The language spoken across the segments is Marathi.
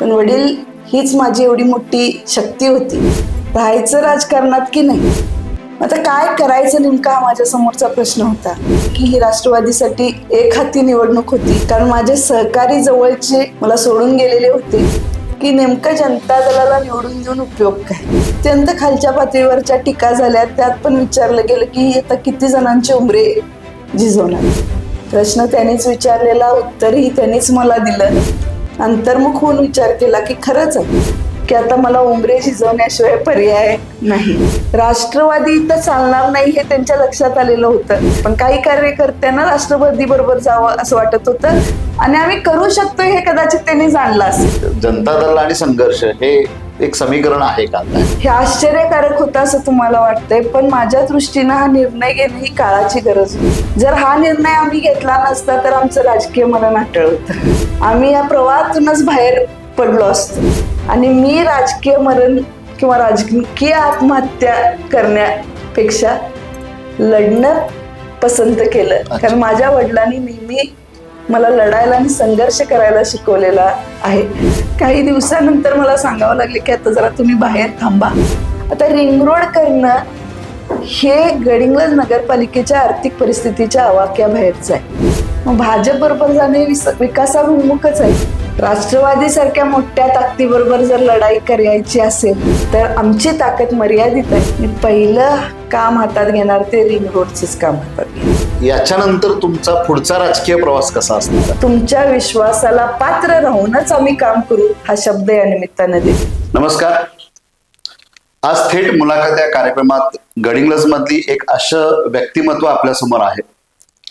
पण वडील हीच माझी एवढी मोठी शक्ती होती, राहायचं राजकारणात की नाही. आता काय करायचं नेमका हा माझ्या समोरचा प्रश्न होता की ही राष्ट्रवादीसाठी एक हाती निवडणूक होती, कारण माझे सहकारी जवळचे मला सोडून गेलेले होते की नेमकं जनता दलाला निवडून देऊन उपयोग काय. अत्यंत खालच्या पातळीवरच्या टीका झाल्या, त्यात पण विचारलं गेलं की आता किती जणांचे उमरे झिजवणार. प्रश्न त्यांनीच विचारलेला, उत्तरही त्यांनीच मला दिलं. अंतर्मुख होऊन विचार केला की खरंच आहे की आता मला उमरे झिजवण्याशिवाय पर्याय नाही. राष्ट्रवादी तर चालणार नाही हे त्यांच्या लक्षात आलेलं होतं, पण काही कार्यकर्त्यांना राष्ट्रवादी बरोबर जावं असं वाटत होतं आणि आम्ही करू शकतो हे कदाचित त्यांनी जाणलं असेल. जनता दल आणि संघर्ष हे एक समीकरण आहे का? हे आश्चर्यकारक होतं असं तुम्हाला वाटतंय, पण माझ्या दृष्टीनं हा निर्णय घेणं ही काळाची गरज होती. जर हा निर्णय आम्ही घेतला नसता तर आमचं राजकीय मरण अटळ होतं. आम्ही या प्रवाहातूनच बाहेर पडलो असतो आणि मी राजकीय मरण किंवा राजकीय आत्महत्या करण्यापेक्षा लढणं पसंत केलं, कारण माझ्या वडिलांनी नेहमी मला लढायला आणि संघर्ष करायला शिकवलेला आहे. काही दिवसानंतर मला सांगावं लागले की आता जरा तुम्ही बाहेर थांबा. आता रिंग रोड करणं हे गडिंग्लज नगरपालिकेच्या आर्थिक परिस्थितीच्या आवाक्याबाहेरचं आहे. मग भाजप बरोबर जाणे विकासाभिमुखच आहे. राष्ट्रवादी सारख्या मोठ्या ताकदीबरोबर जर लढाई करायची असेल तर आमची ताकद मर्यादित आहे. मी पहिलं काम हातात घेणार ते रिंग रोडचंच काम हातात घेणार. याच्यानंतर तुमचा पुढचा राजकीय प्रवास कसा असणार? तुमच्या विश्वासाला पात्र राहूनच आम्ही काम करू हा शब्द या निमित्ताने देतो. नमस्कार. आज थेट मुलाखत या कार्यक्रमात गडिंग्लज मधली एक असं व्यक्तिमत्व आपल्या समोर आहे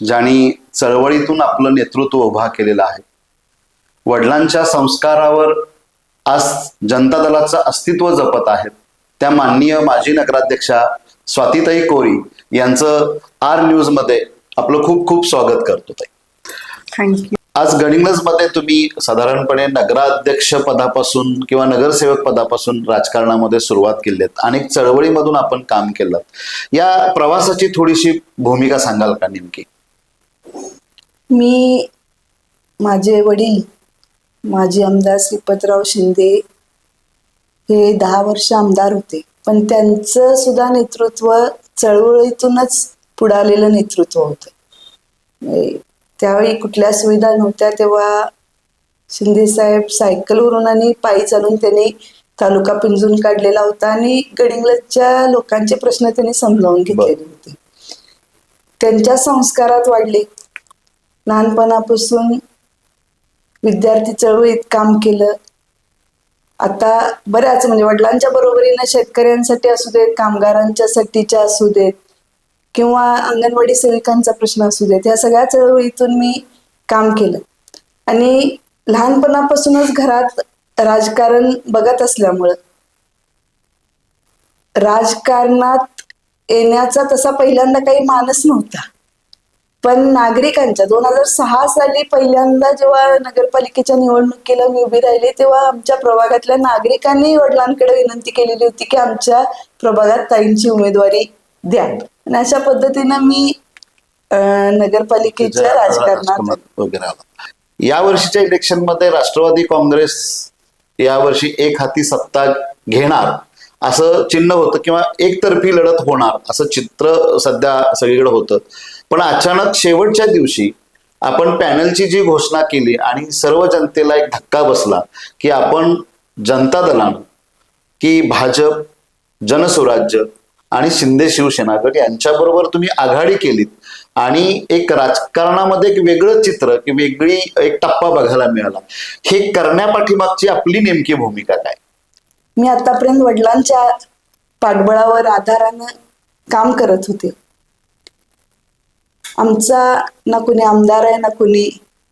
ज्यांनी चळवळीतून आपलं नेतृत्व उभा केलेलं आहे. वडिलांच्या संस्कारावर आज जनता दलाचं अस्तित्व जपत आहेत त्या माननीय माजी नगराध्यक्षा स्वातीताई कोरी यांचं आर न्यूज मध्ये आपलं खूप खूप स्वागत करतो. थँक्यू. आज गडिंग्लज मध्ये तुम्ही साधारणपणे नगराध्यक्ष पदापासून किंवा नगरसेवक पदापासून राजकारणामध्ये सुरुवात केली आहे. अनेक चळवळीमधून आपण काम केलं. या प्रवासाची थोडीशी भूमिका सांगाल का नेमकी? मी, माझे वडील माजी आमदार श्रीपतराव शिंदे हे 10 वर्ष आमदार होते, पण त्यांचं सुद्धा नेतृत्व चळवळीतूनच पुढालेलं नेतृत्व होतं. त्यावेळी कुठल्या सुविधा नव्हत्या, तेव्हा शिंदे साहेब सायकलवरून आणि पायी चालून त्यांनी तालुका पिंजून काढलेला होता आणि गडिंग्लजच्या लोकांचे प्रश्न त्यांनी समजावून घेतलेले होते. त्यांच्या संस्कारात वाढले. लहानपणापासून विद्यार्थी चळवळीत काम केलं. आता बऱ्याच म्हणजे वडिलांच्या बरोबरीनं शेतकऱ्यांसाठी असू देत, कामगारांच्या साठीच्या असू देत किंवा अंगणवाडी सेविकांचा प्रश्न असू देत, या सगळ्या चळवळीतून मी काम केलं आणि लहानपणापासूनच घरात राजकारण बघत असल्यामुळं राजकारणात येण्याचा तसा पहिल्यांदा काही मानस नव्हता. पण नागरिकांच्या 2006 साली पहिल्यांदा जेव्हा नगरपालिकेच्या निवडणुकीला मी उभी राहिली तेव्हा आमच्या प्रभागातल्या नागरिकांनी वडिलांकडे विनंती केलेली होती की आमच्या प्रभागात ताईंची उमेदवारी द्या. आणि अशा पद्धतीनं मी नगरपालिकेच्या राजकारणात वगैरे. या वर्षीच्या इलेक्शन मध्ये राष्ट्रवादी काँग्रेस यावर्षी एक हाती सत्ता घेणार असं चिन्ह होतं किंवा एकतर्फी लढत होणार असं चित्र सध्या सगळीकडे होतं. पण अचानक शेवटच्या दिवशी आपण पॅनलची जी घोषणा केली आणि सर्व जनतेला एक धक्का बसला की आपण जनता दलानं की भाजप, जनसुराज्य आणि शिंदे शिवसेना गट यांच्याबरोबर तुम्ही आघाडी केलीत आणि एक राजकारणामध्ये एक वेगळं चित्र की वेगळी एक टप्पा बघायला मिळाला. हे करण्यापाठीमागची आपली नेमकी भूमिका काय? मी आतापर्यंत वडिलांच्या पाठबळावर आधारानं काम करत होते. आमचा ना कोणी आमदार आहे ना कोणी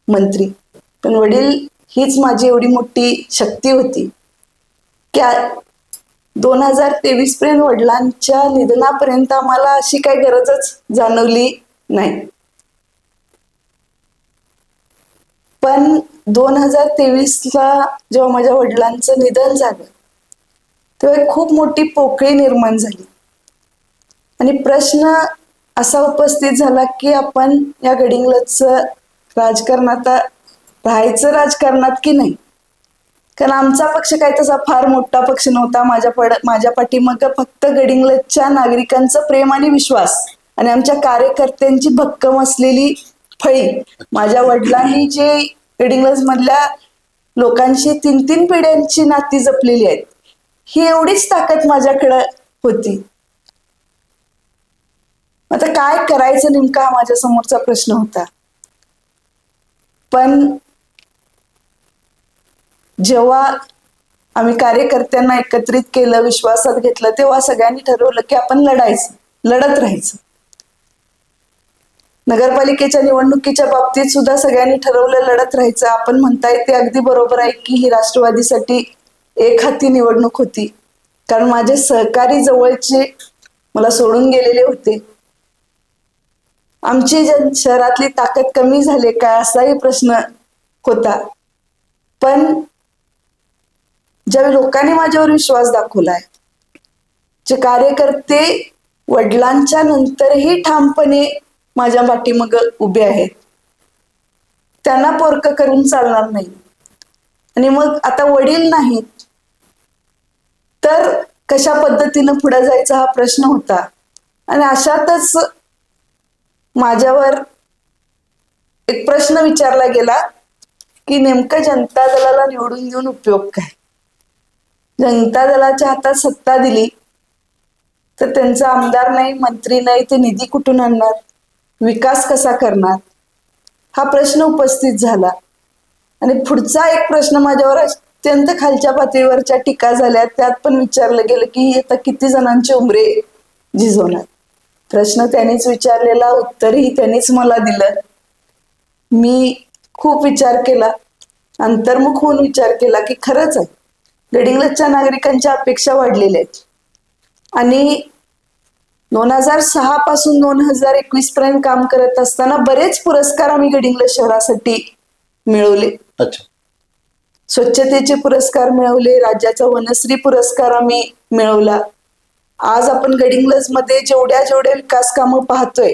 मंत्री, पण वडील हीच माझी एवढी मोठी शक्ती होती की 2023 पर्यंत वडिलांच्या निधनापर्यंत आम्हाला अशी काही गरजच जाणवली नाही. पण 2023ला जेव्हा माझ्या वडिलांचं निधन झालं तेव्हा खूप मोठी पोकळी निर्माण झाली आणि प्रश्न असा उपस्थित झाला की आपण या गडिंग्लजचं राजकारणात राहायचं राजकारणात की नाही. कारण आमचा पक्ष काही तसा फार मोठा पक्ष नव्हता. माझ्या पाठीमाग फक्त गडिंग्लजच्या नागरिकांचं प्रेम आणि विश्वास आणि आमच्या कार्यकर्त्यांची भक्कम असलेली फळी. माझ्या वडिलांनी जे गडिंग्लज मधल्या लोकांशी 3-3 पिढ्यांची नाती जपलेली आहेत, ही एवढीच ताकद माझ्याकडे होती. आता काय करायचं नेमका हा माझ्या समोरचा प्रश्न होता. पण जेव्हा आम्ही कार्यकर्त्यांना एकत्रित केलं, विश्वासात घेतलं, तेव्हा सगळ्यांनी ठरवलं की आपण लढत राहायचं. नगरपालिकेच्या निवडणुकीच्या बाबतीत सुद्धा सगळ्यांनी ठरवलं लढत राहायचं. आपण म्हणताय ते अगदी बरोबर आहे की ही राष्ट्रवादीसाठी एक हाती निवडणूक होती, कारण माझे सहकारी जवळचे मला सोडून गेलेले होते. आमची शहरातली ताकद कमी झाली काय असाही प्रश्न होता. पण ज्या लोकांनी माझ्यावर विश्वास दाखवलाय, जे कार्यकर्ते वडिलांच्या नंतरही ठामपणे माझ्या पाठीमाग उभे आहेत, त्यांना पोरकं करून चालणार नाही. आणि मग आता वडील नाहीत तर कशा पद्धतीनं पुढे जायचा हा प्रश्न होता. आणि अशातच माझ्यावर एक प्रश्न विचारला गेला की नेमकं जनता दलाला निवडून देऊन उपयोग काय. जनता दलाच्या हातात सत्ता दिली तर त्यांचा आमदार नाही, मंत्री नाही, ते निधी कुठून आणणार, विकास कसा करणार, हा प्रश्न उपस्थित झाला. आणि पुढचा एक प्रश्न माझ्यावर अत्यंत खालच्या पातळीवरच्या टीका झाल्या. त्यात पण विचारलं गेलं की आता किती जणांचे उमरे झिजवणार. प्रश्न त्यांनीच विचारलेला, उत्तरही त्यांनीच मला दिलं. मी खूप विचार केला, अंतर्मुख होऊन विचार केला की खरंच आहे, गडिंग्लजच्या नागरिकांच्या अपेक्षा वाढलेल्या आहेत. आणि 2006 पासून 2021 पर्यंत काम करत असताना बरेच पुरस्कार आम्ही गडिंग्लज शहरासाठी मिळवले. अच्छा. स्वच्छतेचे पुरस्कार मिळवले, राज्याचा वनश्री पुरस्कार आम्ही मिळवला. आज आपण गडिंग्लज मध्ये जेवढ्या विकास कामं पाहतोय,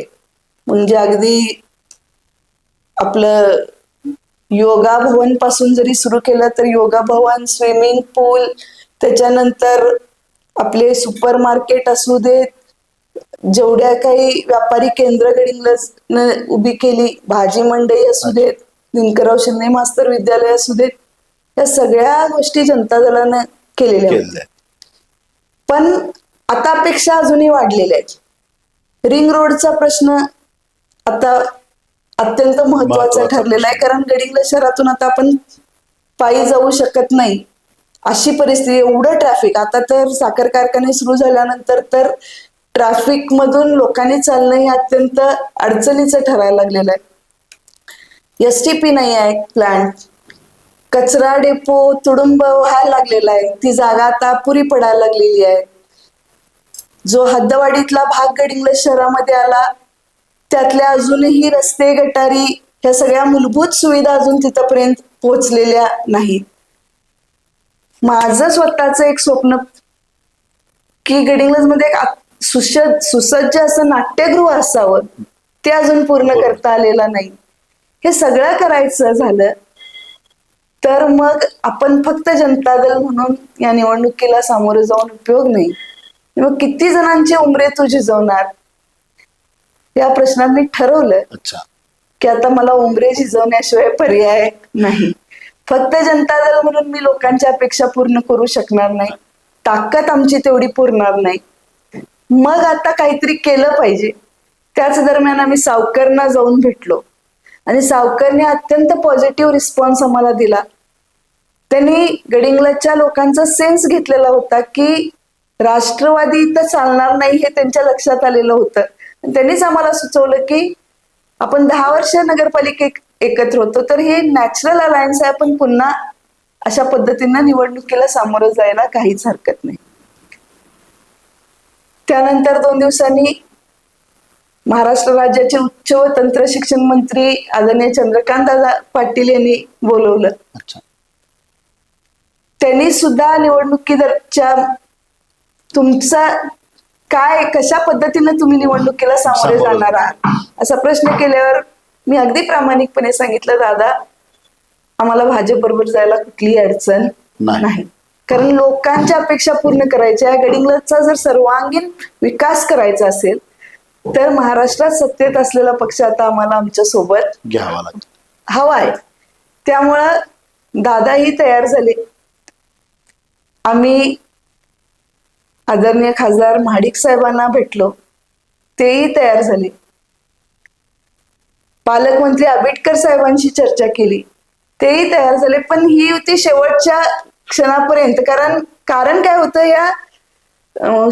म्हणजे अगदी आपलं योगा भवन पासून जरी सुरू केलं तर योगा भवन, स्विमिंग पूल, त्याच्यानंतर आपले सुपर मार्केट असू देत, जेवढ्या काही व्यापारी केंद्र गडिंग्लज उभी केली, भाजी मंडई असू देत, दिनकरराव शिंदे मास्तर विद्यालय असू देत, या सगळ्या गोष्टी जनता दलानं केलेल्या आहेत. पण आता अपेक्षा अजूनही वाढलेल्या आहेत. रिंग रोडचा प्रश्न आता अत्यंत महत्वाचा ठरलेला आहे, कारण गडिंग्लज शहरातून आता आपण पायी जाऊ शकत नाही अशी परिस्थिती. एवढं ट्रॅफिक, आता तर साखर कारखाने सुरू झाल्यानंतर तर ट्रॅफिक मधून लोकांनी चालणं हे अत्यंत अडचणीचं ठरायला लागलेलं आहे. STP नाही आहे प्लांट, कचरा डेपो तुडुंब व्हायला लागलेला आहे, ती जागा आता अपुरी पडायला लागलेली आहे. जो हद्दवाढीतला भाग गडिंग्लज शहरामध्ये आला, त्यातल्या अजूनही रस्ते, गटारी, ह्या सगळ्या मूलभूत सुविधा अजून तिथपर्यंत पोहोचलेल्या नाहीत. माझं स्वतःचं एक स्वप्न की गडिंग्लज मध्ये एक सुसज्ज असं नाट्यगृह असावं, ते अजून पूर्ण करता आलेलं नाही. हे सगळं करायचं झालं तर मग आपण फक्त जनता दल म्हणून या निवडणुकीला सामोरं जाऊन उपयोग नाही. मग किती जणांचे उमरे तू झिजवणार, या प्रश्नात मी ठरवलं की आता मला उमरे झिजवण्याशिवाय पर्याय नाही. फक्त जनता दल म्हणून मी लोकांच्या अपेक्षा पूर्ण करू शकणार नाही, ताकद आमची तेवढी पुरणार नाही. मग आता काहीतरी केलं पाहिजे. त्याच दरम्यान आम्ही सावकरना जाऊन भेटलो आणि सावकरने अत्यंत पॉझिटिव्ह रिस्पॉन्स आम्हाला दिला. त्यांनी गडिंग्लजच्या लोकांचा सेन्स घेतलेला होता की राष्ट्रवादी इथं चालणार नाही, हे त्यांच्या लक्षात आलेलं होतं. त्यांनीच आम्हाला सुचवलं की आपण 10 वर्ष नगरपालिकेत एकत्र होतो, तर हे नॅचरल अलायन्स आहे, आपण पुन्हा अशा पद्धतीनं निवडणुकीला सामोरं जायला काहीच हरकत नाही. त्यानंतर 2 दिवसांनी महाराष्ट्र राज्याचे उच्च व तंत्र शिक्षण मंत्री आदरणीय चंद्रकांत दादा पाटील यांनी बोलवलं. त्यांनी सुद्धा निवडणुकीच्या तुमचा काय, कशा पद्धतीने तुम्ही निवडणुकीला सामोरे जाणार आहात असा प्रश्न केल्यावर मी अगदी प्रामाणिकपणे सांगितलं, दादा आम्हाला भाजप बरोबर जायला कुठलीही अडचण नाही. कारण लोकांच्या अपेक्षा पूर्ण करायच्या, गडिंग्लजचा जर सर्वांगीण विकास करायचा असेल तर महाराष्ट्रात सत्तेत असलेला पक्ष आता आम्हाला आमच्या सोबत घ्यावा लागतो. हवा आहे. त्यामुळं दादाही तयार झाले. आम्ही आदरणीय खासदार महाडिक साहेबांना भेटलो, तेही तयार झाले. पालकमंत्री आंबेडकर साहेबांशी चर्चा केली, तेही तयार झाले. पण ही युती शेवटच्या क्षणापर्यंत, कारण काय होतं, या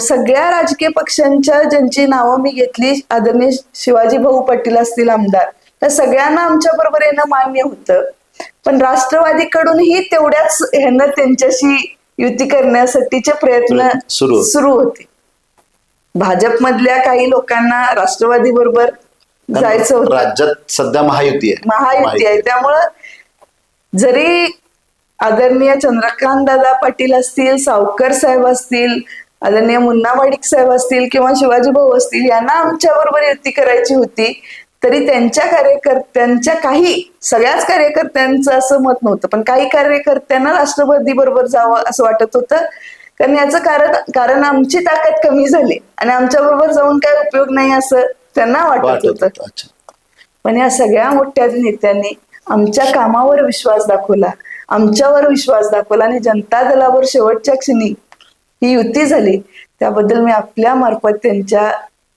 सगळ्या राजकीय पक्षांच्या ज्यांची नावं मी घेतली, आदरणीय शिवाजी भाऊ पाटील असतील आमदार, त्या सगळ्यांना आमच्या बरोबर येणं मान्य होतं. पण राष्ट्रवादीकडूनही तेवढ्याच ह्यांना त्यांच्याशी युती करण्यासाठीचे प्रयत्न सुरू होते. भाजपमधल्या काही लोकांना राष्ट्रवादी बरोबर जायचं होतं. राज्यात सध्या महायुती आहे. त्यामुळं जरी आदरणीय चंद्रकांत दादा पाटील असतील, सावकर साहेब असतील, आदरणीय मुन्ना महाडिक साहेब असतील किंवा शिवाजी भाऊ असतील, यांना आमच्या बरोबर युती करायची होती, तरी त्यांच्या कार्यकर्त्यांच्या सगळ्याच कार्यकर्त्यांचं असं मत नव्हतं. पण काही कार्यकर्त्यांना राष्ट्रवादी बरोबर जावं असं वाटत होतं. कारण याचं कारण आमची ताकद कमी झाली आणि आमच्या बरोबर जाऊन काय उपयोग नाही असं त्यांना वाटत होतं. पण या सगळ्या मोठ्या नेत्यांनी आमच्या कामावर विश्वास दाखवला, आमच्यावर विश्वास दाखवला आणि जनता दलावर शेवटच्या क्षणी ही युती झाली. त्याबद्दल मी आपल्या मार्फत त्यांच्या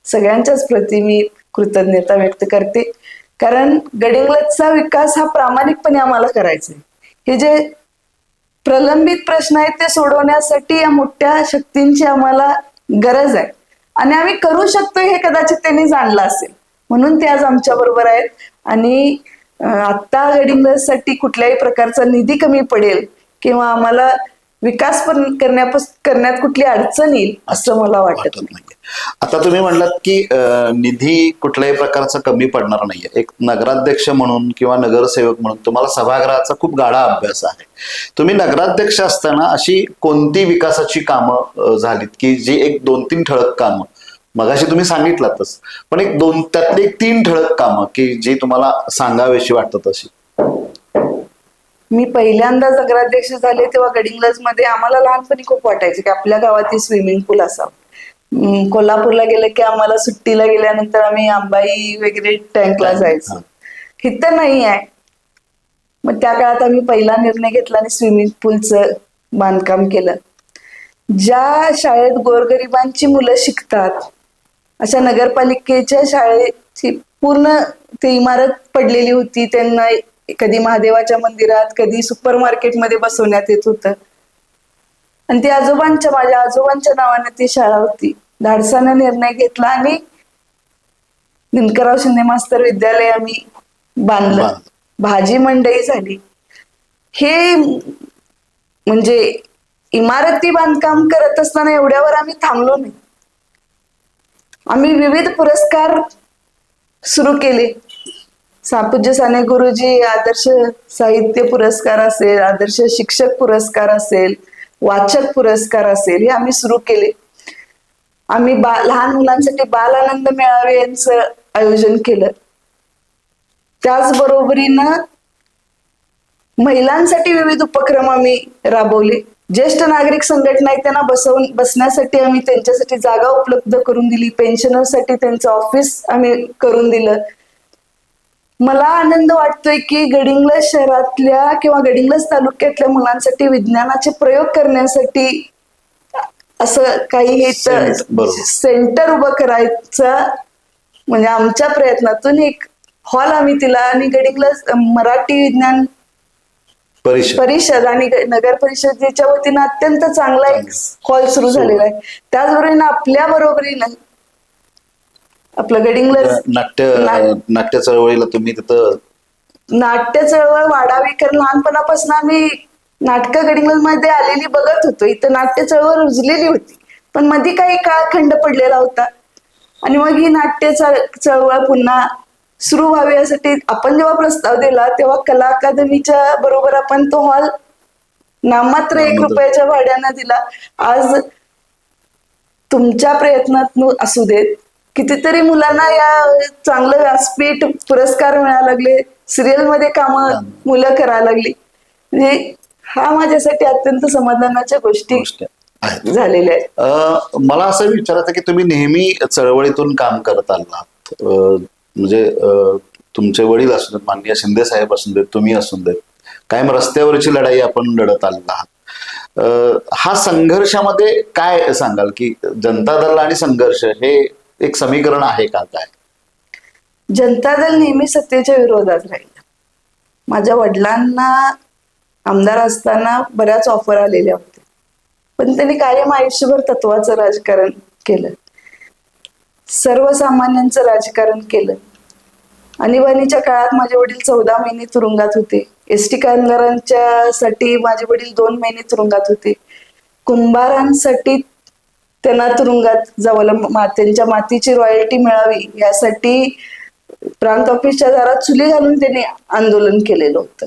सगळ्यांच्याच प्रती मी कृतज्ञता व्यक्त करते. कारण गडिंग्लजचा विकास हा प्रामाणिकपणे आम्हाला करायचा आहे. हे जे प्रलंबित प्रश्न आहेत ते सोडवण्यासाठी या मोठ्या शक्तींची आम्हाला गरज आहे आणि आम्ही करू शकतो हे कदाचित त्यांनी जाणलं असेल, म्हणून ते आज आमच्या बरोबर आहेत. आणि आता गडिंग्लजसाठी कुठल्याही प्रकारचा निधी कमी पडेल किंवा आम्हाला विकास पण करण्यात कुठली अडचण येईल असं मला वाटत नाही. आता तुम्ही म्हणलात की निधी कुठल्याही प्रकारचा कमी पडणार नाहीये. एक नगराध्यक्ष म्हणून किंवा नगरसेवक म्हणून तुम्हाला सभागृहाचा खूप गाढा अभ्यास आहे. तुम्ही नगराध्यक्ष असताना अशी कोणती विकासाची कामं झालीत की जी 1-2-3 ठळक कामं, मगाशी तुम्ही सांगितलातच, पण त्यातली 3 ठळक कामं की जी तुम्हाला सांगावीशी वाटतात अशी? मी पहिल्यांदा नगराध्यक्ष झाले तेव्हा गडिंग्लज मध्ये आम्हाला लहानपणी खूप वाटायचं की आपल्या गावात स्विमिंग पूल असावं. कोल्हापूरला गेलं की आम्हाला सुट्टीला गेल्यानंतर आम्ही आंबाई वगैरे टँकला जायचो. इथं नाही आहे. मग त्या काळात आम्ही पहिला निर्णय घेतला आणि स्विमिंग पूलचं बांधकाम केलं. ज्या शाळेत गोरगरिबांची मुलं शिकतात अशा नगरपालिकेच्या शाळेची पूर्ण ती इमारत पडलेली होती. त्यांना कधी महादेवाच्या मंदिरात, कधी सुपर मार्केटमध्ये बसवण्यात येत होतं. आणि ती माझ्या आजोबांच्या नावाने ती शाळा होती. धाडसानं निर्णय घेतला आणि दिनकरराव शिंदे मास्तर विद्यालय आम्ही बांधलं. भाजी मंडई झाली. हे म्हणजे इमारती बांधकाम करत असताना एवढ्यावर आम्ही थांबलो नाही. आम्ही विविध पुरस्कार सुरू केले. पूज्य साने गुरुजी आदर्श साहित्य पुरस्कार असेल, आदर्श शिक्षक पुरस्कार असेल, वाचक पुरस्कार असेल, हे आम्ही सुरू केले. आम्ही लहान मुलांसाठी बाल आनंद मेळावे यांचं आयोजन केलं. त्याचबरोबरीनं महिलांसाठी विविध उपक्रम आम्ही राबवले. ज्येष्ठ नागरिक संघटना आहेत त्यांना बसण्यासाठी आम्ही त्यांच्यासाठी जागा उपलब्ध करून दिली. पेन्शनरसाठी त्यांचं ऑफिस आम्ही करून दिलं. मला आनंद वाटतोय की गडिंग्लज शहरातल्या किंवा गडिंग्लज तालुक्यातल्या मुलांसाठी विज्ञानाचे प्रयोग करण्यासाठी असं काही सेंटर उभं करायचं, म्हणजे आमच्या प्रयत्नातून एक हॉल आम्ही दिला आणि गडिंग्लज मराठी विज्ञान परिषद आणि नगर परिषदेच्या वतीनं अत्यंत चांगला एक हॉल सुरू झालेला आहे. त्याचबरोबर आपल्या बरोबरीनं आपलं गडिंग्लज नाट्य चळवळीला तुम्ही तिथं नाट्य चळवळ वाढावी, कारण लहानपणापासून आम्ही नाटकं गडिंग्लज मध्ये आलेली बघत होतो. इथं नाट्य चळवळ रुजलेली होती, पण मध्ये काही काळ खंड पडलेला होता आणि मग ही नाट्य चळवळ पुन्हा सुरू व्हावी यासाठी आपण जेव्हा प्रस्ताव दिला तेव्हा कला अकादमीच्या बरोबर आपण तो हॉल नाममात्र 1 रुपयाच्या भाड्यानं दिला. आज तुमच्या प्रयत्नात असू देत, कितीतरी मुलांना या चांगलं व्यासपीठ पुरस्कार मिळायला लागले. सिरियल मध्ये कामं मुलं करायला लागली. म्हणजे हा माझ्यासाठी अत्यंत समाधानाच्या गोष्टी आहेत. झालेल्या आहेत. मला असं विचारायचं की तुम्ही नेहमी चळवळीतून काम करत आलात, म्हणजे तुमचे वडील असू देत, माननीय शिंदे साहेब असू देत, तुम्ही असू देत, कायम रस्त्यावरची लढाई आपण लढत आलेला आहात. हा संघर्षामध्ये काय सांगाल की जनता दल आणि संघर्ष हे एक समीकरण आहे का? काय जनता दल नेहमी सत्तेच्या विरोधात राहिलं. माझ्या वडिलांना आमदार असताना बऱ्याच ऑफर आलेल्या होत्या, पण त्यांनी कायम आयुष्यभर तत्वाचं राजकारण केलं, सर्वसामान्यांचं राजकारण केलं. आणीबाणीच्या काळात माझे वडील 14 महिने तुरुंगात होते. एसटी कामगारांच्या साठी माझे वडील 2 महिने तुरुंगात होते. कुंभारांसाठी त्यांना तुरुंगात जावं, त्यांच्या मातीची रॉयल्टी मिळावी यासाठी प्रांत ऑफिसच्या दारात चुली घालून त्यांनी आंदोलन केलेलं होतं.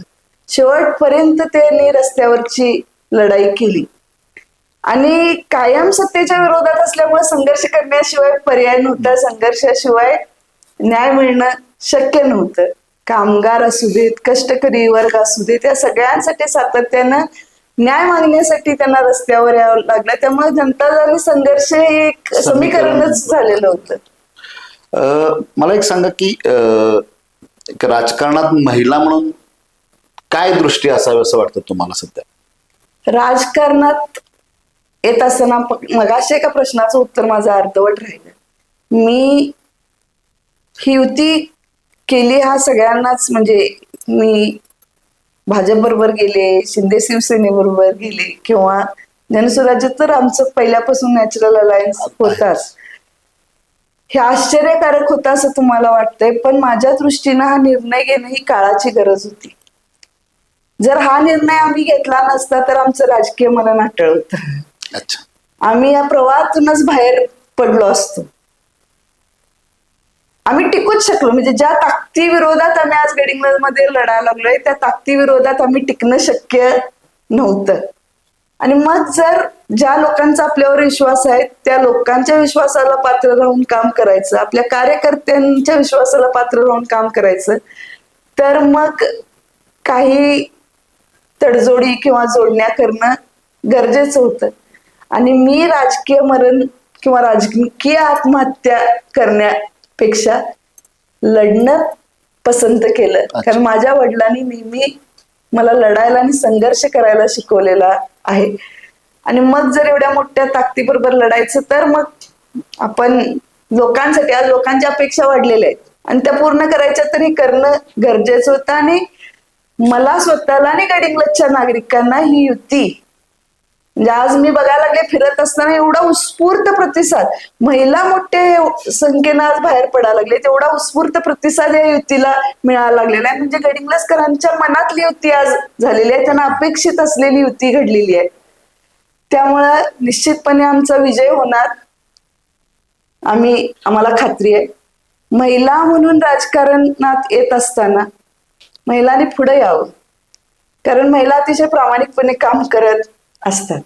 शेवटपर्यंत त्यांनी रस्त्यावरची लढाई केली आणि कायम सत्तेच्या विरोधात असल्यामुळे संघर्ष करण्याशिवाय पर्याय नव्हता. संघर्षाशिवाय न्याय मिळणं शक्य नव्हतं. कामगार असू देत, कष्टकरी वर्ग असू देत, त्या सगळ्यांसाठी सातत्यानं न्याय मागण्यासाठी त्यांना रस्त्यावर यावं लागलं. त्यामुळे जनता दल आणि संघर्ष हे एक समीकरणच झालेलं होतं. मला एक सांगा की राजकारणात महिला म्हणून काय दृष्टी असावी असं वाटतं तुम्हाला सध्या? राजकारणात येत असताना मगाशी एका प्रश्नाचं उत्तर माझं अर्धवट राहिलं. मी ही युती केली हा सगळ्यांनाच, म्हणजे मी भाजप बरोबर गेले, शिंदे शिवसेनेबरोबर गेले किंवा जनसुराज्य तर आमचं पहिल्यापासून नॅचरल अलायन्स होताच. हे आश्चर्यकारक होतं असं तुम्हाला वाटतंय, पण माझ्या दृष्टीनं हा निर्णय घेणं ही काळाची गरज होती. जर हा निर्णय आम्ही घेतला नसता तर आमचं राजकीय मरण अटळ होतं. अच्छा. आम्ही या प्रवाहातूनच बाहेर पडलो असतो. आम्ही टिकूच शकलो, म्हणजे ज्या ताकदी विरोधात आम्ही आज गडिंग्लजमध्ये लढायला लागलोय त्या ताकदी विरोधात आम्ही टिकणं शक्य नव्हतं. आणि मग जर ज्या लोकांचा आपल्यावर विश्वास आहे त्या लोकांच्या विश्वासाला पात्र राहून काम करायचं, आपल्या कार्यकर्त्यांच्या विश्वासाला पात्र राहून काम करायचं, तर मग काही तडजोडी किंवा जोडण्या करणं गरजेचं होतं. आणि मी राजकीय मरण किंवा राजकीय आत्महत्या करण्यापेक्षा लढणं पसंत केलं. कारण माझ्या वडिलांनी नेहमी मला लढायला आणि संघर्ष करायला शिकवलेला आहे. आणि मग जर एवढ्या मोठ्या ताकदीबरोबर लढायचं तर मग आपण लोकांसाठी, आज लोकांच्या अपेक्षा वाढलेल्या आहेत आणि त्या पूर्ण करायच्या तरी करणं गरजेचं होतं. आणि मला स्वतःला आणि गडिंग्लजच्या नागरिकांना ही युती, म्हणजे आज मी बघायला लागले फिरत असताना एवढा उत्स्फूर्त प्रतिसाद, महिला मोठ्या संख्येनं आज बाहेर पडायला लागले, तेवढा उत्स्फूर्त प्रतिसाद या युतीला मिळायला लागलेला आहे. म्हणजे गडिंग्लजकरांच्या मनातली युती आज झालेली आहे, त्यांना अपेक्षित असलेली युती घडलेली आहे. त्यामुळं निश्चितपणे आमचा विजय होणार, आम्हाला खात्री आहे. महिला म्हणून राजकारणात येत असताना महिलांनी पुढे यावं, कारण महिला अतिशय प्रामाणिकपणे काम करत असतात.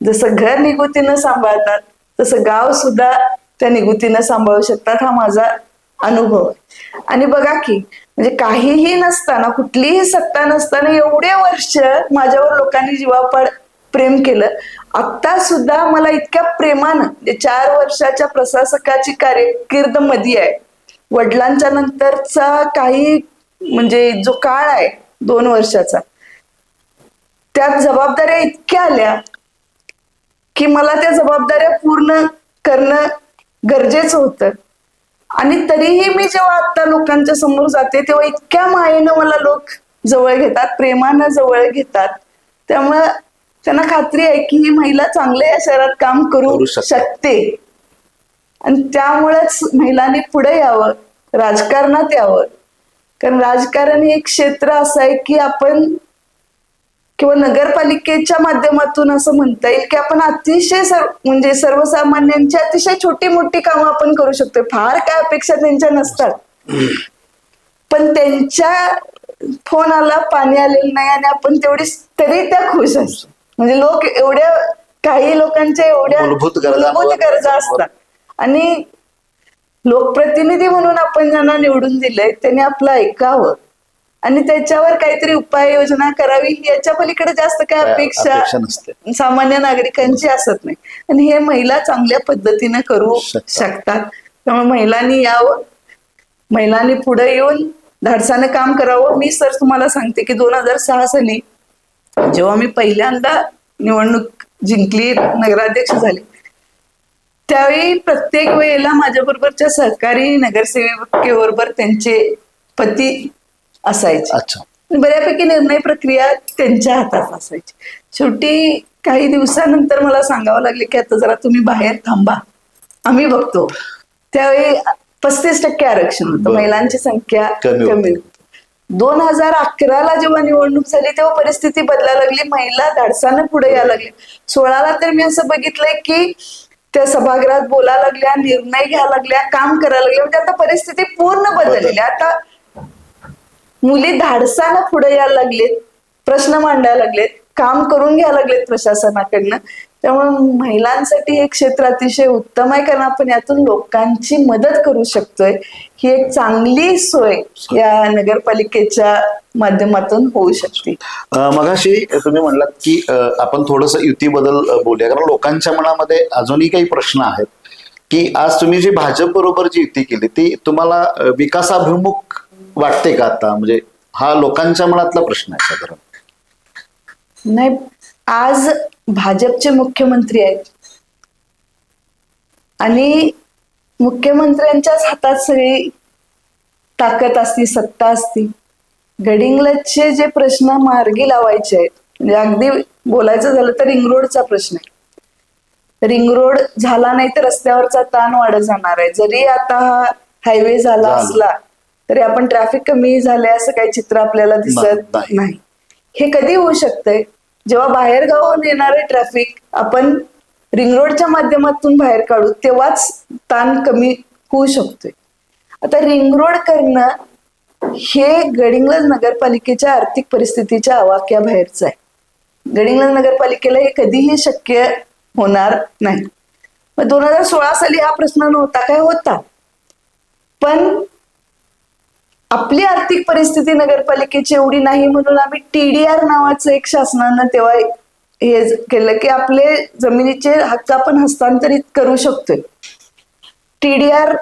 जसं घर निगुतीनं सांभाळतात तसं गाव सुद्धा त्या निगुतीनं सांभाळू शकतात, हा माझा अनुभव आहे. आणि बघा की, म्हणजे काहीही नसताना, कुठलीही सत्ता नसताना एवढे वर्ष माझ्यावर लोकांनी जीवापाड प्रेम केलं. आता सुद्धा मला इतक्या प्रेमानं, 4 वर्षाच्या प्रशासकाची कारकीर्द मध्ये आहे, वडिलांच्या नंतरचा काही म्हणजे जो काळ आहे 2 वर्षाचा, त्यात जबाबदाऱ्या इतक्या आल्या की मला त्या जबाबदाऱ्या पूर्ण करणं गरजेचं होतं. आणि तरीही मी जेव्हा आता लोकांच्या समोर जाते तेव्हा इतक्या मायेनं मला लोक जवळ घेतात, प्रेमानं जवळ घेतात. त्यामुळं त्यांना खात्री आहे की ही महिला चांगल्या या शहरात काम करू शकते. आणि त्यामुळेच महिलांनी पुढे यावं, राजकारणात यावं. कारण राजकारण हे एक क्षेत्र असं आहे की आपण, किंवा नगरपालिकेच्या माध्यमातून असं म्हणता येईल की आपण अतिशय म्हणजे सर्वसामान्यांची अतिशय छोटी मोठी कामं आपण करू शकतो. फार काय अपेक्षा त्यांच्या नसतात, पण त्यांच्या फोन आला, पाणी आलेलं नाही आणि आपण तरी त्या खुश असतो. म्हणजे लोक एवढ्या, काही लोकांच्या एवढ्या मूलभूत गरजा असतात. आणि लोकप्रतिनिधी म्हणून आपण ज्यांना निवडून दिलंय त्यांनी आपलं ऐकावं, आणि त्याच्यावर काहीतरी उपाययोजना करावी, याच्या पलीकडे जास्त काय अपेक्षा अपेक्षा नसते. सामान्य नागरिकांची असत नाही. आणि हे महिला चांगल्या पद्धतीने करू शकतात. त्यामुळे महिलांनी यावं, महिलांनी पुढे येऊन धाडसानं काम करावं. मी सर तुम्हाला सांगते की 2006 साली जेव्हा मी पहिल्यांदा निवडणूक जिंकली, नगराध्यक्ष झाले, त्यावेळी प्रत्येक वेळेला माझ्या बरोबरच्या सहकारी नगरसेवकेबरोबर त्यांचे पती असायचे. अच्छा. बऱ्यापैकी निर्णय प्रक्रिया त्यांच्या हातात असायची. शेवटी काही दिवसानंतर मला सांगावं लागले की आता जरा तुम्ही बाहेर थांबा, आम्ही बघतो. त्यावेळी 35% आरक्षण होतं, महिलांची संख्या कमी कमी होती. 2011ला जेव्हा निवडणूक झाली तेव्हा परिस्थिती बदलायला लागली, महिला धाडसानं पुढे यायला लागली. 16ला तर मी असं बघितलंय की त्या सभागृहात बोलायला लागल्या, निर्णय घ्यायला लागल्या, काम करायला लागल्या. म्हणजे आता परिस्थिती पूर्ण बदललेली. आता मुली धाडसानं पुढे यायला लागलेत, प्रश्न मांडायला लागलेत, काम करून घ्यायला लागलेत प्रशासनाकडनं. त्यामुळे महिलांसाठी हे क्षेत्र अतिशय उत्तम आहे, कारण आपण यातून लोकांची मदत करू शकतोय. ही एक चांगली सोय या नगरपालिकेच्या माध्यमातून होऊ शकते. मगाशी तुम्ही म्हणलात की आपण थोडस युतीबद्दल बोलूया, कारण लोकांच्या मनामध्ये अजूनही काही प्रश्न आहेत की आज तुम्ही जी भाजप बरोबर जी युती केली ती तुम्हाला विकासाभिमुख वाटते का आता? म्हणजे हा लोकांच्या मनातला प्रश्न आहे साधारण. नाही, आज भाजपचे मुख्यमंत्री आहेत आणि मुख्यमंत्र्यांच्याच हातात सगळी ताकद असती, सत्ता असती. गडिंग्लजचे जे प्रश्न मार्गी लावायचे आहेत, म्हणजे अगदी बोलायचं झालं तर रिंग रोडचा प्रश्न आहे. रिंग रोड झाला नाही तर रस्त्यावरचा ताण वाढत जाणार आहे. जरी आता हा हायवे झाला असला तरी आपण ट्रॅफिक कमी झाले असं काही चित्र आपल्याला दिसत नाही. हे कधी होऊ शकतंय? जेव्हा बाहेर गावाहून येणारे ट्रॅफिक आपण रिंग रोडच्या माध्यमातून बाहेर काढू तेव्हाच ताण कमी होऊ शकतोय. आता रिंग रोड करणं हे गडिंग्लज नगरपालिकेच्या आर्थिक परिस्थितीच्या आवाक्याबाहेरचं आहे. गडिंग्लज नगरपालिकेला हे कधीही शक्य होणार नाही. मग 2016 साली हा प्रश्न नव्हता काय? होता. पण आपली आर्थिक परिस्थिती नगरपालिकेची एवढी नाही म्हणून आम्ही TDR नावाचं एक शासनानं तेव्हा हे केलं की आपले जमिनीचे हक्क आपण हस्तांतरित करू शकतोय. TDR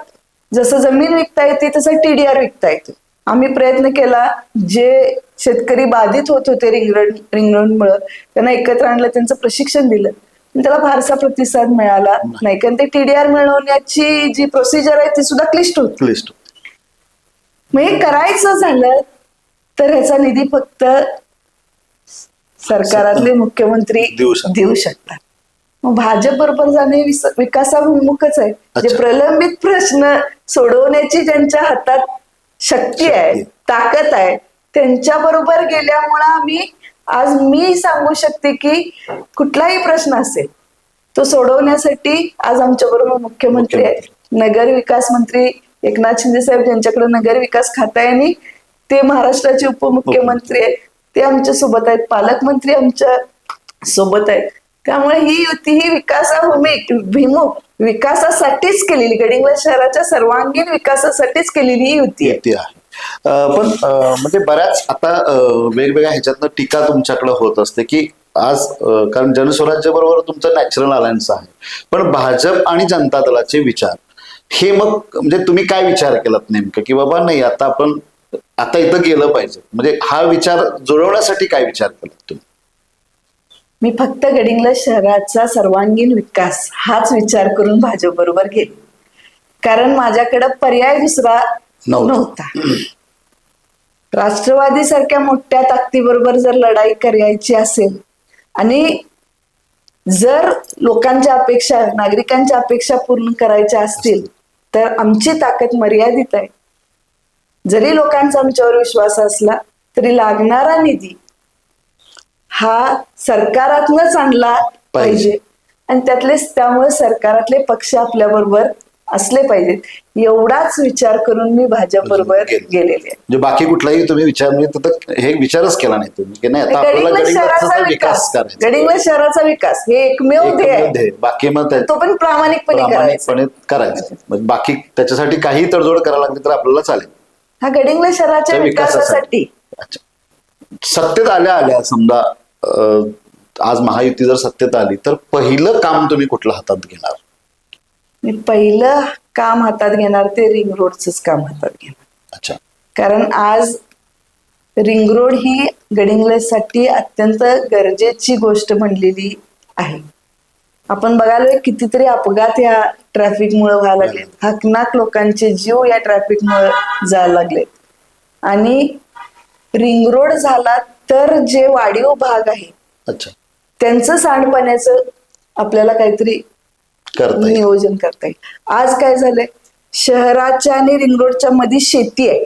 जसं जमीन विकता येते तसं TDR विकता येतो. आम्ही प्रयत्न केला, जे शेतकरी बाधित होत होते रिंग रोडमुळं त्यांना एकत्र आणलं, त्यांचं प्रशिक्षण दिलं, पण त्याला फारसा प्रतिसाद मिळाला नाही, कारण ते TDR मिळवण्याची जी प्रोसिजर आहे ती सुद्धा क्लिष्ट होती. मग हे करायचं झालं तर ह्याचा निधी फक्त सरकारातले मुख्यमंत्री देऊ शकतात. मग भाजप बरोबर जाणे विकासाभिमुखच आहे. जे प्रलंबित प्रश्न सोडवण्याची ज्यांच्या हातात शक्ती आहे, ताकद आहे, त्यांच्या बरोबर गेल्यामुळे मी सांगू शकते की कुठलाही प्रश्न असेल तो सोडवण्यासाठी आज आमच्या बरोबर मुख्यमंत्री आहेत. नगर विकास मंत्री एकनाथ शिंदे साहेब ज्यांच्याकडे नगर विकास खातं आहे आणि ते महाराष्ट्राचे उपमुख्यमंत्री आहेत, ते आमच्या सोबत आहेत. पालकमंत्री आमच्या सोबत आहेत. त्यामुळे ही युती ही विकासाभिमुख विकासासाठीच केलेली, गडिंग्लज शहराच्या सर्वांगीण विकासासाठीच केलेली ही युती आहे. पण म्हणजे बऱ्याच आता वेगवेगळ्या ह्याच्यातनं टीका तुमच्याकडे होत असते की आज कारण जनस्वराज्य बरोबर तुमचं नॅचरल अलायन्स आहे, पण भाजप आणि जनता दलाचे विचार हे मग म्हणजे तुम्ही काय विचार केलात नेमकं की बाबा नाही आता इथं गेलं पाहिजे, म्हणजे हा विचार जुळवण्यासाठी काय विचार केलात तुम्ही? मी फक्त गडिंग्लज शहराचा सर्वांगीण विकास हाच विचार करून भाजप बरोबर गेले, कारण माझ्याकडे पर्याय दुसरा नव्हता. राष्ट्रवादी सारख्या मोठ्या ताकदीबरोबर जर लढाई करायची असेल आणि जर लोकांच्या अपेक्षा, नागरिकांच्या अपेक्षा पूर्ण करायच्या असतील तर आमची ताकद मर्यादित आहे. जरी लोकांचा आमच्यावर विश्वास असला तरी लागणारा निधी हा सरकारातनच आणला पाहिजे आणि त्यामुळे सरकारातले पक्ष आपल्या बरोबर असले पाहिजेत, एवढाच विचार करून मी भाजप बरोबर गेलेले आहे. म्हणजे बाकी कुठलाही तुम्ही विचार म्हणजे हे विचारच केला नाही तुम्ही की नाही आता गडिंग्लज शहराचा विकास हे एकमेव ध्येय आहे. बाकी मग तो पण प्रामाणिकपणे करायचं. बाकी त्याच्यासाठी काही तडजोड करायला लागली तर आपल्याला चालेल. हा गडिंग्लज शहराच्या विकासासाठी अच्छा, सत्तेत आल्या आल्या समजा आज महायुती जर सत्तेत आली तर पहिलं काम तुम्ही कुठलं हातात घेणार? मी पहिलं काम हातात घेणार ते रिंग रोडचंच काम हातात घेणार. अच्छा. कारण आज रिंग रोड ही गडिंग्लजसाठी अत्यंत गरजेची गोष्ट बनलेली आहे. आपण बघायला कितीतरी अपघात या ट्रॅफिकमुळे व्हायला लागलेत, हकनाक लोकांचे जीव या ट्रॅफिकमुळे जायला लागलेत. आणि रिंग रोड झाला तर जे वाढीव भाग आहे अच्छा, त्यांचं सांडपाण्याचं आपल्याला काहीतरी करता येईल. नियोजन करता येईल. आज काय झालंय, शहराच्या आणि रिंग रोडच्या मध्ये शेती आहे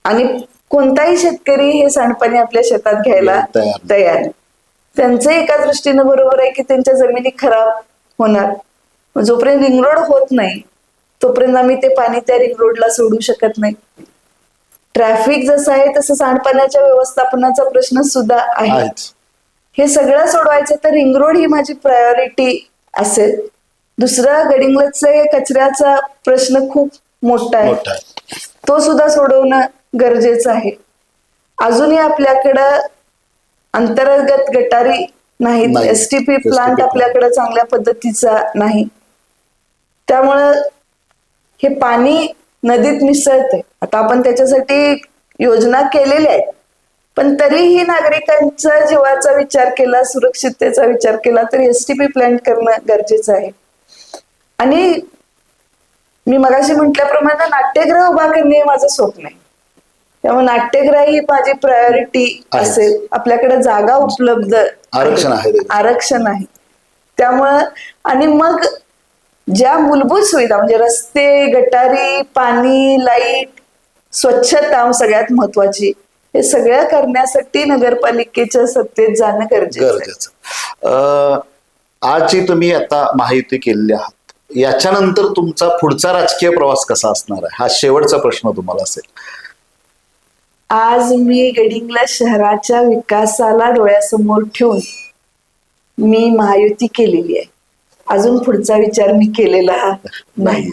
आणि कोणताही शेतकरी हे सांडपाणी आपल्या शेतात घ्यायला तयार आहे. त्यांचं एका दृष्टीनं बरोबर आहे की त्यांच्या जमिनी खराब होणार. जोपर्यंत रिंग रोड होत नाही तोपर्यंत आम्ही ते पाणी त्या रिंग रोडला सोडू शकत नाही. ट्रॅफिक जसं आहे तसं सांडपाण्याच्या व्यवस्थापनाचा प्रश्न सुद्धा आहे. हे सगळं सोडवायचं तर रिंग रोड ही माझी प्रायोरिटी असेल. दुसरं गडिंग्लजचा कचऱ्याचा प्रश्न खूप मोठा आहे, तो सुद्धा सोडवणं गरजेचं आहे. अजूनही आपल्याकडं अंतर्गत गटारी नाहीत, STP प्लांट आपल्याकडे चांगल्या पद्धतीचा नाही. त्यामुळं हे पाणी नदीत मिसळतंय. आता आपण त्याच्यासाठी योजना केलेल्या आहेत, पण तरीही नागरिकांचा जीवाचा विचार केला, सुरक्षिततेचा विचार केला तर STP प्लांट करणं गरजेचं आहे. आणि मी मगाशी म्हटल्याप्रमाणे नाट्यगृह उभा करणे हे माझं स्वप्न आहे. त्यामुळे नाट्यगृह ही माझी प्रायोरिटी असेल. आपल्याकडे जागा उपलब्ध, आरक्षण आहे. त्यामुळं आणि मग ज्या मूलभूत सुविधा म्हणजे रस्ते, गटारी, पाणी, लाईट, स्वच्छता सगळ्यात महत्वाची, हे सगळं करण्यासाठी नगरपालिकेच्या सत्तेत जाणं गरजेचं. आज जी तुम्ही आता महायुती केलेली आहात याच्यानंतर तुमचा पुढचा राजकीय प्रवास कसा असणार आहे, हा शेवटचा प्रश्न तुम्हाला असेल. आज मी गडिंग्लज शहराच्या विकासाला डोळ्यासमोर ठेवून मी महायुती केलेली आहे. अजून पुढचा विचार मी केलेला नाही.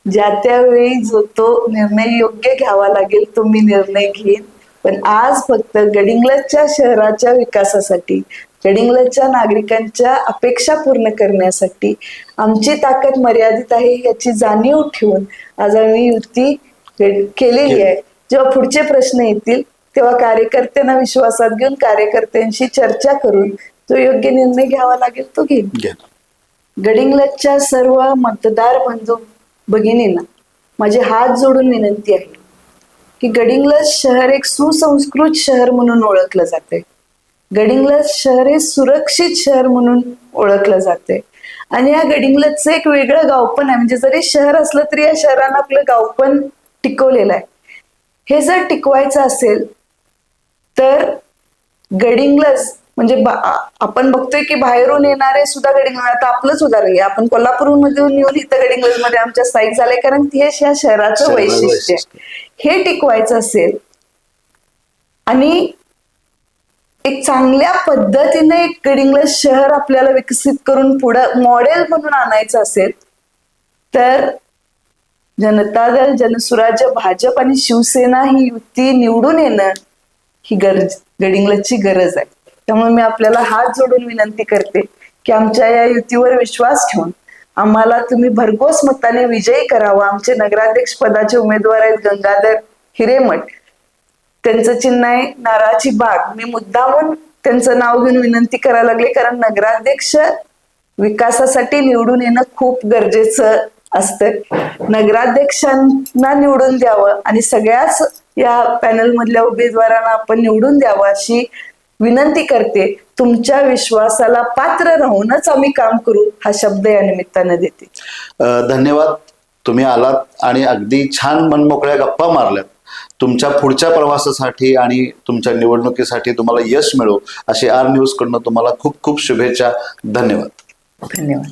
ज्या त्यावेळी जो तो निर्णय योग्य घ्यावा लागेल तो मी निर्णय घेईन. पण आज फक्त गडिंग्लजच्या शहराच्या विकासासाठी, गडिंग्लजच्या नागरिकांच्या अपेक्षा पूर्ण करण्यासाठी आमची ताकद मर्यादित आहे याची जाणीव ठेवून आज आम्ही युती केलेली आहे. जेव्हा पुढचे प्रश्न येतील तेव्हा कार्यकर्त्यांना विश्वासात घेऊन कार्यकर्त्यांशी चर्चा करून जो योग्य निर्णय घ्यावा लागेल तो घेईन. गडिंग्लजच्या सर्व मतदार बंधू भगिनींना माझे हात जोडून विनंती आहे की गडिंग्लज शहर एक सुसंस्कृत शहर म्हणून ओळखलं जाते. गडिंग्लज शहर हे सुरक्षित शहर म्हणून ओळखलं जाते. आणि या गडिंग्लजचं एक वेगळं गावपण आहे. म्हणजे जरी शहर असलं तरी या शहरानं आपलं गावपण टिकवलेलं आहे. हे जर टिकवायचं असेल तर गडिंग्लज म्हणजे आपण बघतोय की बाहेरून येणारे सुद्धा गडिंग्लज, आता आपलंच उदाहरण आहे, आपण कोल्हापूरमधून येऊन इथं गडिंग्लज मध्ये आमच्या स्थायिक झाले कारण हे या शहराचं वैशिष्ट्य आहे. हे टिकवायचं असेल आणि एक चांगल्या पद्धतीने एक गडिंग्लज शहर आपल्याला विकसित करून पुढं मॉडेल म्हणून आणायचं असेल तर जनता दल, जनसुराज्य, भाजप आणि शिवसेना ही युती निवडून येणं ही गडिंग्लजची गरज आहे. त्यामुळे मी आपल्याला हात जोडून विनंती करते की आमच्या या युतीवर विश्वास ठेवून आम्हाला तुम्ही भरघोस मताने विजयी करावा. आमचे नगराध्यक्ष पदाचे उमेदवार आहेत गंगाधर हिरेमठ, त्यांचं चिन्ह आहे नारळाची बाग. मी मुद्दामून त्यांचं नाव घेऊन विनंती करायला लागले कारण नगराध्यक्ष विकासासाठी निवडून येणं खूप गरजेचं असतं. नगराध्यक्षांना निवडून द्यावं आणि सगळ्याच या पॅनल मधल्या उमेदवारांना आपण निवडून द्यावं अशी विनंती करते. तुमच्या विश्वासाला पात्र राहूनच आम्ही काम करू हा शब्द या निमित्तानं देते. धन्यवाद. तुम्ही आलात आणि अगदी छान मनमोकळ्या गप्पा मारल्यात. तुमच्या पुढच्या प्रवासासाठी आणि तुमच्या निवडणुकीसाठी तुम्हाला यश मिळो अशी आर न्यूज कडून तुम्हाला खूप खूप शुभेच्छा. धन्यवाद. धन्यवाद.